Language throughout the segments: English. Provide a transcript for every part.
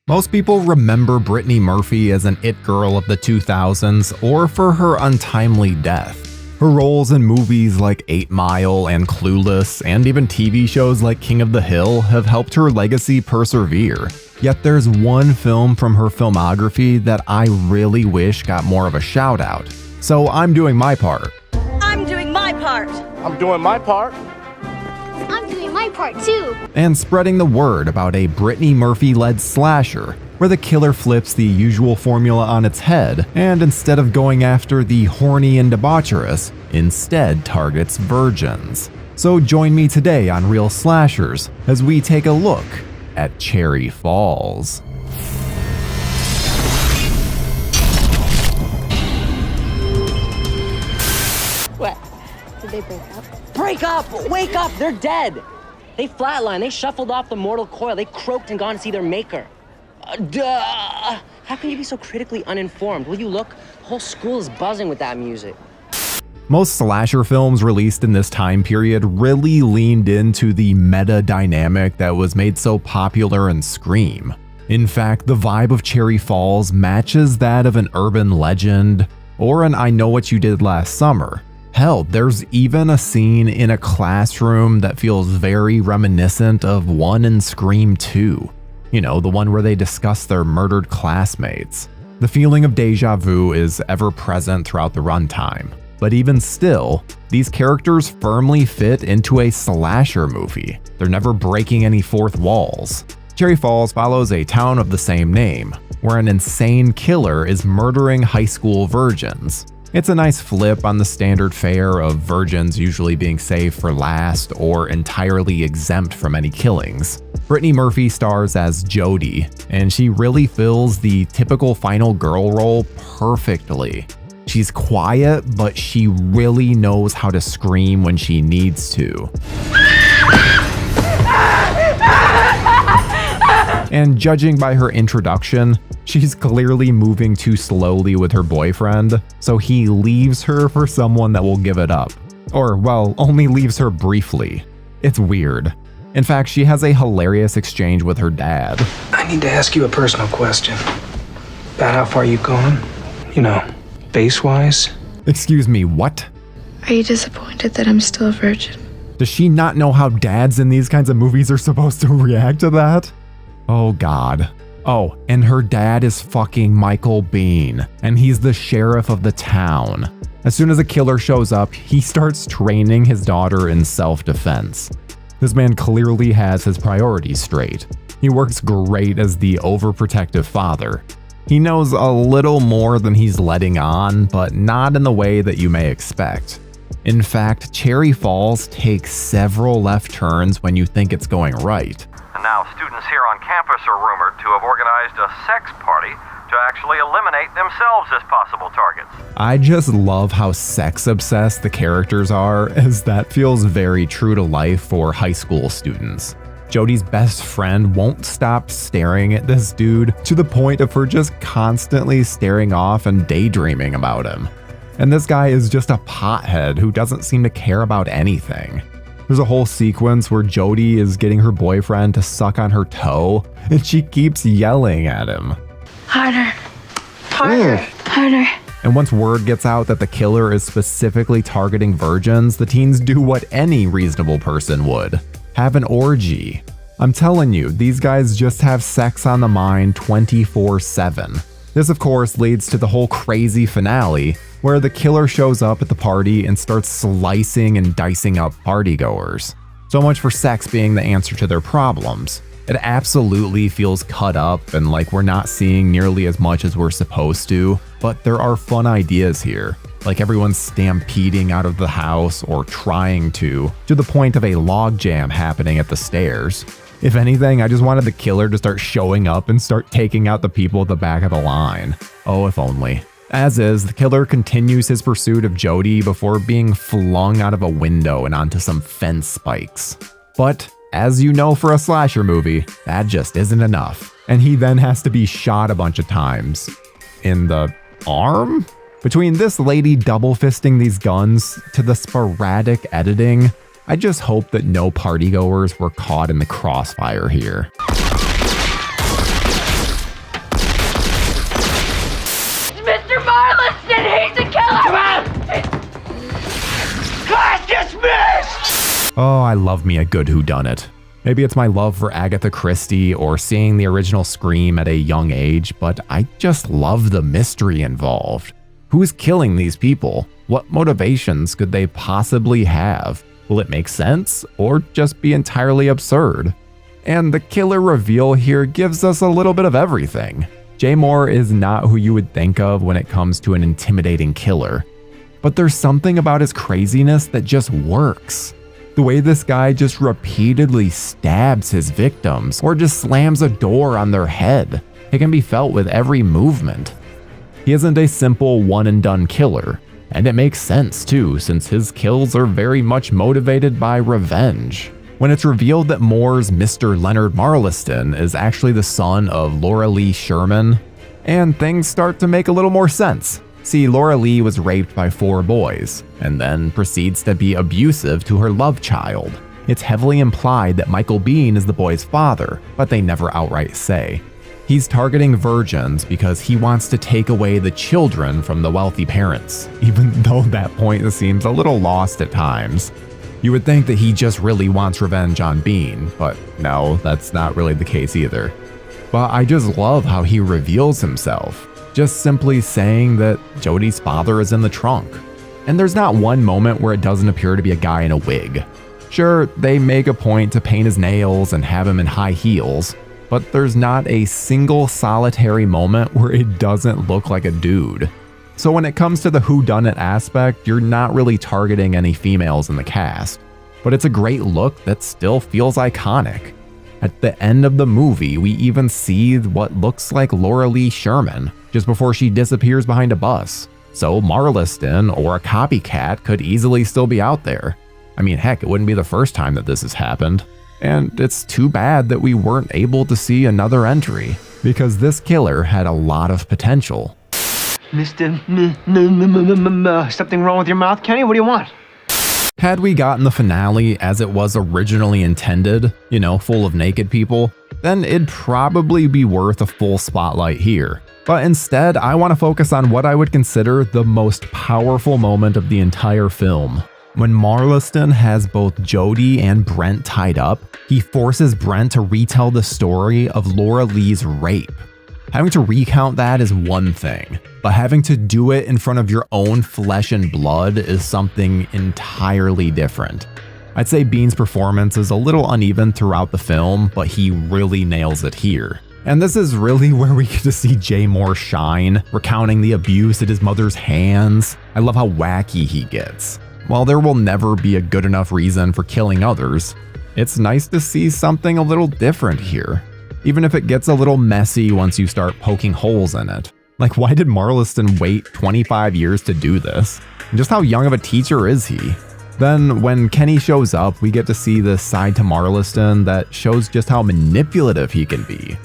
Most people remember Brittany Murphy as an it girl of the 2000s or for her untimely death. Her roles in movies like 8 Mile and Clueless, and even TV shows like King of the Hill, have helped her legacy persevere. Yet there's one film from her filmography that I really wish got more of a shout out. So I'm doing my part. I'm doing my part. I'm doing my part. I'm doing my part too. And spreading the word about a Brittany Murphy-led slasher, where the killer flips the usual formula on its head, and instead of going after the horny and debaucherous, instead targets virgins. So join me today on Real Slashers as we take a look at Cherry Falls. What? Did they break up? Break up! Wake up! They're dead! They flatlined, they shuffled off the mortal coil, they croaked and gone to see their maker. Duh! How can you be so critically uninformed? Will you look? The whole school is buzzing with that music. Most slasher films released in this time period really leaned into the meta dynamic that was made so popular in Scream. In fact, the vibe of Cherry Falls matches that of an urban legend or an I Know What You Did Last Summer. Hell, there's even a scene in a classroom that feels very reminiscent of one in Scream 2. You know, the one where they discuss their murdered classmates. The feeling of deja vu is ever present throughout the runtime. But even still, these characters firmly fit into a slasher movie. They're never breaking any fourth walls. Cherry Falls follows a town of the same name, where an insane killer is murdering high school virgins. It's a nice flip on the standard fare of virgins usually being saved for last or entirely exempt from any killings. Brittany Murphy stars as Jody, and she really fills the typical final girl role perfectly. She's quiet, but she really knows how to scream when she needs to. And judging by her introduction, she's clearly moving too slowly with her boyfriend, so he leaves her for someone that will give it up. Or, well, only leaves her briefly. It's weird. In fact, she has a hilarious exchange with her dad. I need to ask you a personal question. About how far you've gone? You know, base-wise? Excuse me, what? Are you disappointed that I'm still a virgin? Does she not know how dads in these kinds of movies are supposed to react to that? Oh god. Oh, and her dad is fucking Michael Biehn, and he's the sheriff of the town. As soon as a killer shows up, he starts training his daughter in self-defense. This man clearly has his priorities straight. He works great as the overprotective father. He knows a little more than he's letting on, but not in the way that you may expect. In fact, Cherry Falls takes several left turns when you think it's going right. And now students here on campus are rumored to have organized a sex party to actually eliminate themselves as possible targets. I just love how sex-obsessed the characters are, as that feels very true to life for high school students. Jody's best friend won't stop staring at this dude to the point of her just constantly staring off and daydreaming about him. And this guy is just a pothead who doesn't seem to care about anything. There's a whole sequence where Jody is getting her boyfriend to suck on her toe, and she keeps yelling at him. Harder. Harder. Harder. And once word gets out that the killer is specifically targeting virgins, the teens do what any reasonable person would. Have an orgy. I'm telling you, these guys just have sex on the mind 24/7. This of course leads to the whole crazy finale, where the killer shows up at the party and starts slicing and dicing up partygoers. So much for sex being the answer to their problems. It absolutely feels cut up and like we're not seeing nearly as much as we're supposed to, but there are fun ideas here. Like everyone's stampeding out of the house or trying to the point of a logjam happening at the stairs. If anything, I just wanted the killer to start showing up and start taking out the people at the back of the line. Oh, if only. As is, the killer continues his pursuit of Jody before being flung out of a window and onto some fence spikes. But, as you know for a slasher movie, that just isn't enough. And he then has to be shot a bunch of times. In the arm? Between this lady double fisting these guns to the sporadic editing, I just hope that no partygoers were caught in the crossfire here. Oh, I love me a good whodunit. Maybe it's my love for Agatha Christie or seeing the original Scream at a young age, but I just love the mystery involved. Who is killing these people? What motivations could they possibly have? Will it make sense or just be entirely absurd? And the killer reveal here gives us a little bit of everything. Jay Moore is not who you would think of when it comes to an intimidating killer. But there's something about his craziness that just works. The way this guy just repeatedly stabs his victims or just slams a door on their head. It can be felt with every movement. He isn't a simple one-and-done killer, and it makes sense too, since his kills are very much motivated by revenge. When it's revealed that Moore's Mr. Leonard Marliston is actually the son of Laura Lee Sherman, and things start to make a little more sense. See, Laura Lee was raped by 4 boys, and then proceeds to be abusive to her love child. It's heavily implied that Michael Biehn is the boy's father, but they never outright say. He's targeting virgins because he wants to take away the children from the wealthy parents, even though that point seems a little lost at times. You would think that he just really wants revenge on Biehn, but no, that's not really the case either. But I just love how he reveals himself, just simply saying that Jodi's father is in the trunk. And there's not one moment where it doesn't appear to be a guy in a wig. Sure, they make a point to paint his nails and have him in high heels, but there's not a single solitary moment where it doesn't look like a dude. So when it comes to the whodunit aspect, you're not really targeting any females in the cast, but it's a great look that still feels iconic. At the end of the movie, we even see what looks like Laura Lee Sherman, just before she disappears behind a bus. So Marliston or a copycat could easily still be out there. I mean, heck, it wouldn't be the first time that this has happened. And it's too bad that we weren't able to see another entry, because this killer had a lot of potential. Mr. Something wrong with your mouth, Kenny? What do you want? Had we gotten the finale as it was originally intended, full of naked people, then it'd probably be worth a full spotlight here. But instead, I want to focus on what I would consider the most powerful moment of the entire film. When Marliston has both Jodi and Brent tied up, he forces Brent to retell the story of Laura Lee's rape. Having to recount that is one thing, but having to do it in front of your own flesh and blood is something entirely different. I'd say Biehn's performance is a little uneven throughout the film, but he really nails it here. And this is really where we get to see Jay Moore shine, recounting the abuse at his mother's hands. I love how wacky he gets. While there will never be a good enough reason for killing others, it's nice to see something a little different here. Even if it gets a little messy once you start poking holes in it. Like, why did Marliston wait 25 years to do this? And just how young of a teacher is he? Then, when Kenny shows up, we get to see this side to Marliston that shows just how manipulative he can be.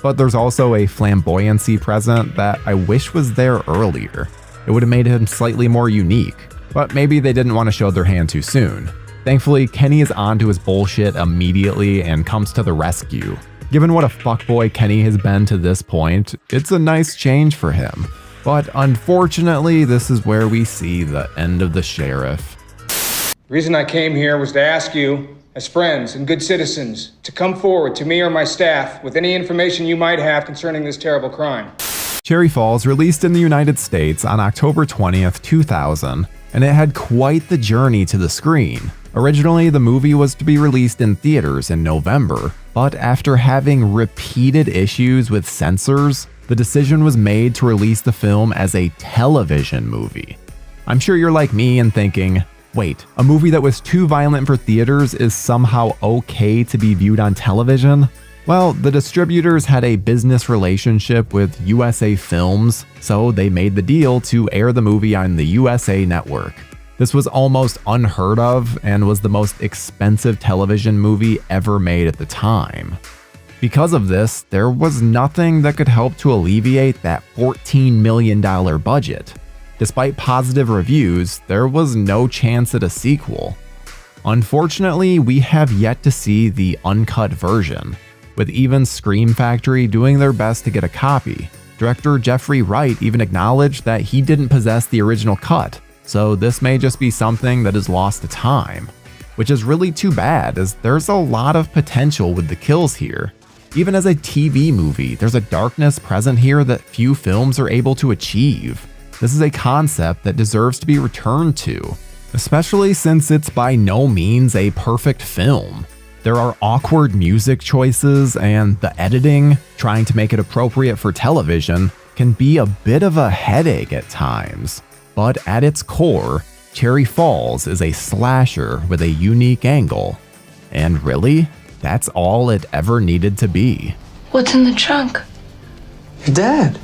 But there's also a flamboyancy present that I wish was there earlier. It would have made him slightly more unique, but maybe they didn't want to show their hand too soon. Thankfully, Kenny is onto his bullshit immediately and comes to the rescue. Given what a fuckboy Kenny has been to this point, it's a nice change for him. But unfortunately, this is where we see the end of the sheriff. The reason I came here was to ask you, as friends and good citizens, to come forward to me or my staff with any information you might have concerning this terrible crime. Cherry Falls released in the United States on October 20th, 2000, and it had quite the journey to the screen. Originally, the movie was to be released in theaters in November, but after having repeated issues with censors, the decision was made to release the film as a television movie. I'm sure you're like me and thinking, wait, a movie that was too violent for theaters is somehow okay to be viewed on television? Well, the distributors had a business relationship with USA Films, so they made the deal to air the movie on the USA Network. This was almost unheard of and was the most expensive television movie ever made at the time. Because of this, there was nothing that could help to alleviate that $14 million budget. Despite positive reviews, there was no chance at a sequel. Unfortunately, we have yet to see the uncut version, with even Scream Factory doing their best to get a copy. Director Jeffrey Wright even acknowledged that he didn't possess the original cut, so this may just be something that is lost to time. which is really too bad as there's a lot of potential with the kills here. Even as a TV movie, there's a darkness present here that few films are able to achieve. This is a concept that deserves to be returned to, especially since it's by no means a perfect film. There are awkward music choices, and the editing, trying to make it appropriate for television, can be a bit of a headache at times. But at its core, Cherry Falls is a slasher with a unique angle. And really, that's all it ever needed to be. What's in the trunk? Your dad.